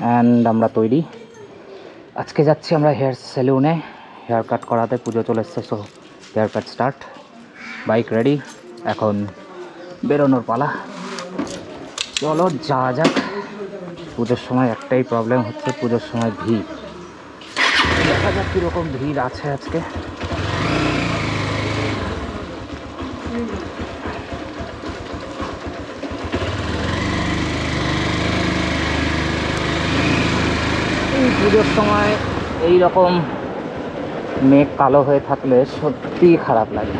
And আমরা তৈরি। আজকে যাচ্ছি আমরা হেয়ার সেলুনে হেয়ার কাট করাতে। পুজো চলে এসছে, so hair cut start. Bike ready, এখন বেরোনোর পালা। চলো যাওয়া যাক। পুজোর সময় একটাই প্রবলেম হচ্ছে, পুজোর সময় ভিড়। দেখা যাক কীরকম ভিড় আছে আজকে। পুজোর সময় এই রকম মেঘ কালো হয়ে থাকলে সত্যিই খারাপ লাগে।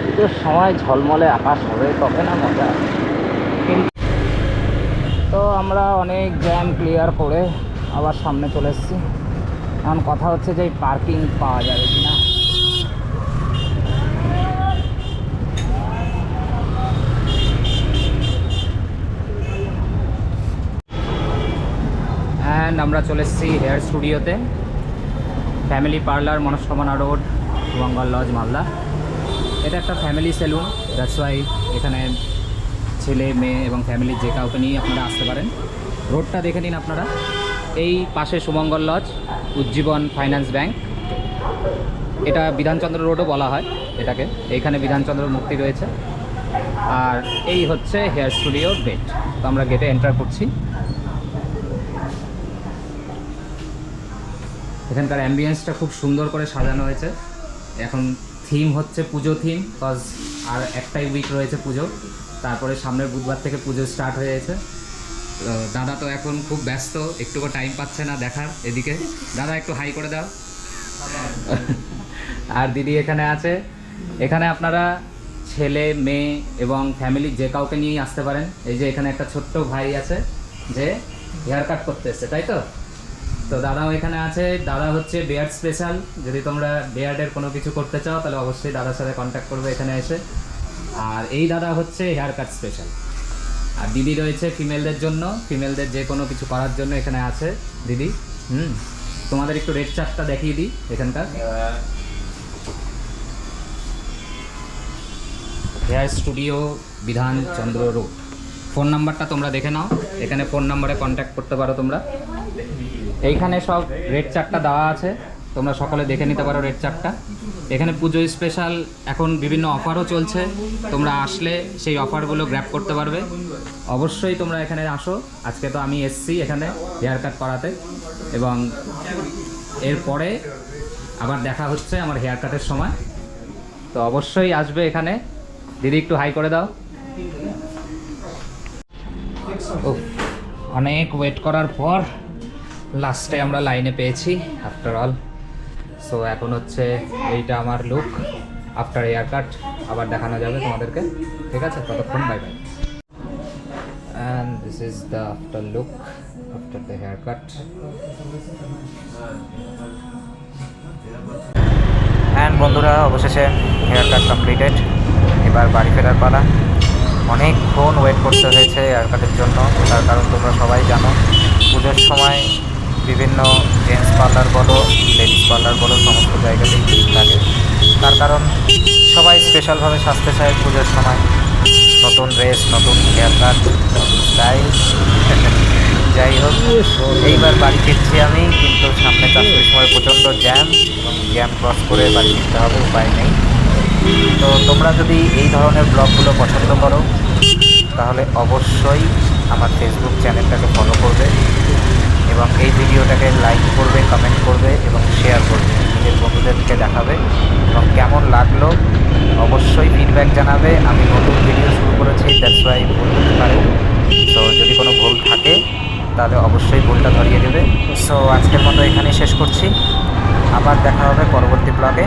পুজোর সময় ঝলমলে আকাশ হবে, তবে না মজা। তো আমরা অনেক জ্যাম ক্লিয়ার করে আবার সামনে চলে এসেছি। এখন কথা হচ্ছে যে পার্কিং পাওয়া যাবে কি না। অ্যান্ড আমরা চলে এসেছি হেয়ার স্টুডিওতে। ফ্যামিলি পার্লার, মনস্কামনা রোড, সুমঙ্গল লজ, মালদা। এটা একটা ফ্যামিলি সেলুন, দ্যাটস ওয়াই এখানে ছেলে মেয়ে এবং ফ্যামিলির যে কাউকে নিয়ে আপনারা আসতে পারেন। রোডটা দেখে নিন আপনারা। এই পাশে সুমঙ্গল লজ, উজ্জীবন ফাইন্যান্স ব্যাংক। এটা বিধানচন্দ্র রোডও বলা হয় এটাকে। এইখানে বিধানচন্দ্র মূর্তি রয়েছে। আর এই হচ্ছে হেয়ার স্টুডিওর গেট। তো আমরা গেটে এন্টার করছি। এখানকার অ্যাম্বিয়েন্সটা খুব সুন্দর করে সাজানো হয়েছে। এখন থিম হচ্ছে পুজো থিম, কজ আর একটাই উইক রয়েছে পুজো। তারপরে সামনের বুধবার থেকে পুজো স্টার্ট হয়ে গেছে। দাদা তো এখন খুব ব্যস্ত, একটুকু টাইম পাচ্ছে না দেখার এদিকে। দাদা একটু হাই করে দাও। আর দিদি এখানে আছে। এখানে আপনারা ছেলে মেয়ে এবং ফ্যামিলির যে কাউকে নিয়েই আসতে পারেন। এই যে এখানে একটা ছোট্ট ভাই আছে যে হেয়ার কাট করতে এসছে, তাই তো? তো দাদাও এখানে আছে। দাদা হচ্ছে বিয়ার্ড স্পেশাল। যদি তোমরা বিয়ার্ডের কোনো কিছু করতে চাও তাহলে অবশ্যই দাদার সাথে কন্ট্যাক্ট করবে এখানে এসে। আর এই দাদা হচ্ছে হেয়ার কাট স্পেশাল। আর দিদি রয়েছে ফিমেলদের জন্য, ফিমেলদের যে কোনো কিছু করার জন্য এখানে আছে দিদি। তোমাদের একটু রেড চার্টটা দেখিয়ে দিই এখানকার। Hair studio, Bidhanchandra road. Phone নাম্বারটা তোমরা দেখে নাও, এখানে ফোন নাম্বারে কন্ট্যাক্ট করতে পারো তোমরা। এইখানে সব রেড চার্টটা দেওয়া আছে, তোমরা সকলে দেখে নিতে পারো রেড চার্টটা। এখানে পুজো স্পেশাল এখন বিভিন্ন অফারও চলছে, তোমরা আসলে সেই অফারগুলো গ্র্যাব করতে পারবে। অবশ্যই তোমরা এখানে আসো। আজকে তো আমি এসছি এখানে হেয়ার কাট করাতে, এবং এরপরে আবার দেখা হচ্ছে আমার হেয়ার কাটের সময়। তো অবশ্যই আসবে এখানে। দিদি একটু হাই করে দাও। অনেক ওয়েট করার পর লাস্টে আমরা লাইনে পেয়েছি আফটার অল। সো এখন হচ্ছে এইটা আমার লুক আফটার হেয়ার কাট। আবার দেখানো যাবে তোমাদেরকে, ঠিক আছে? ততক্ষণ bye bye. And this is the after look after the hair cut. And বন্ধুরা, অবশেষে হেয়ার কাট কমপ্লিটেড। এবার বাড়ি ফেরার পালা। অনেকক্ষণ ওয়েট করতে হয়েছে হেয়ার কাটের জন্য, তার কারণ তোমরা সবাই জানো পুজোর সময় বিভিন্ন জেন্টস পার্লার বলো, লেডিস পার্লার বলো, সমস্ত জায়গাতেই ভিড় লাগে। তার কারণ সবাই স্পেশালভাবে সাজতে চায় পুজোর সময়। নতুন ড্রেস, নতুন হেয়ার কাট, নতুন স্টাইল। যাই হোক, এইবার বাড়ি ফিরছি আমি, কিন্তু সামনে চাষের সময় প্রচণ্ড জ্যাম, এবং জ্যাম ক্রস করে বাড়ি ফিরতে হবে, উপায় নেই। তো তোমরা যদি এই ধরনের ব্লগগুলো পছন্দ করো তাহলে অবশ্যই আমার ফেসবুক চ্যানেলটাকে ফলো করবে, এবং এই ভিডিওটাকে লাইক করবে, কমেন্ট করবে এবং শেয়ার করবে, নিজের বন্ধুদেরকে দেখাবে। এবং কেমন লাগলো অবশ্যই ফিডব্যাক জানাবে। আমি নতুন ভিডিও শুরু করেছি, দ্যাটস ওয়াই ভুল হতে পারে। তো যদি কোনো ভুল থাকে তাহলে অবশ্যই ভুলটা ধরিয়ে দেবে। সো আজকের মতো এখানেই শেষ করছি। আবার দেখা হবে পরবর্তী ব্লগে।